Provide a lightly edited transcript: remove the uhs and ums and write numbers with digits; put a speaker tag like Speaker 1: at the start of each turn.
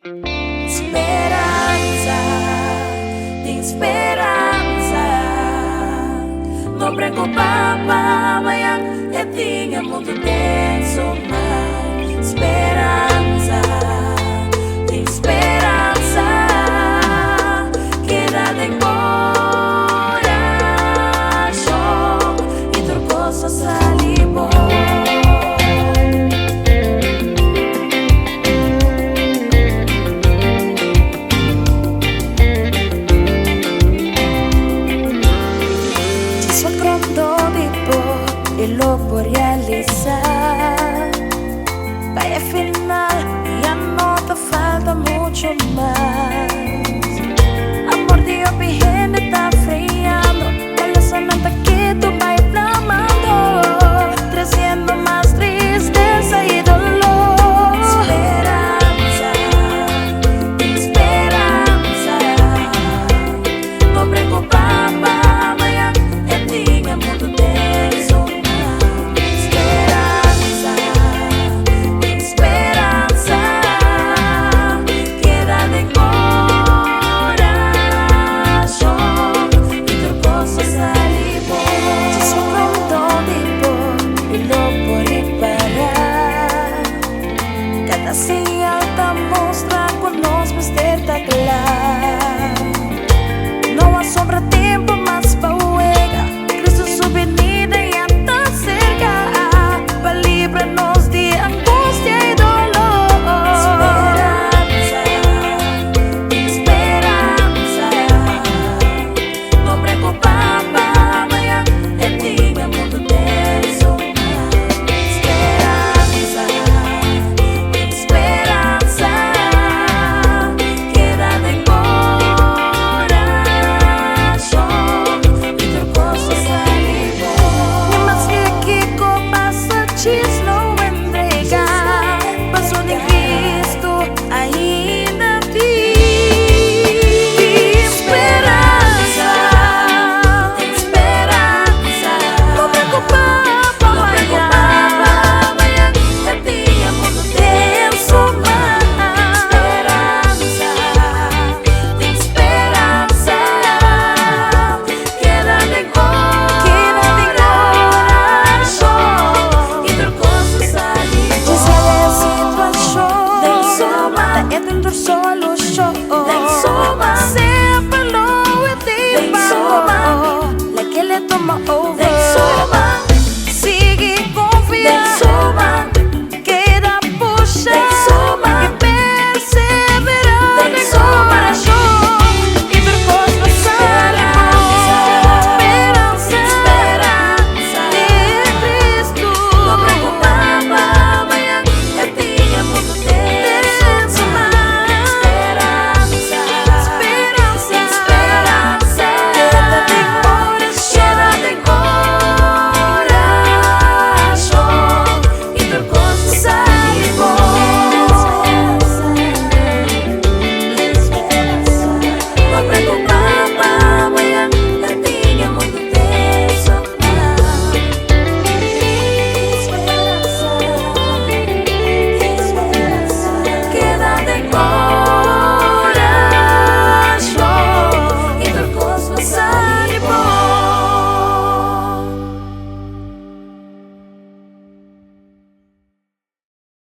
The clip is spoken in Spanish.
Speaker 1: Esperanza, tem esperança. Não preocupa, amanhã é tinha muito tenso, mas esperança, tem esperança. Queda em coração e turcoso salivo. Y lo puedo realizar. Vaya final, ya no te falta mucho más. Amor, Dios, mi gente está friando. Vaya sonando que tú vas flamando, creciendo más tristeza y dolor. Esperanza, esperanza. No preocupar, amanhã é tinha muito tenso. Señal te mostra conosco está claro. No sobra tiempo más pa' huega. Cristo su venida ya está cerca. Pa' librarnos de angustia y dolor. Esperanza, esperanza. No preocupar, amanhã é tinha muito tenso. Solo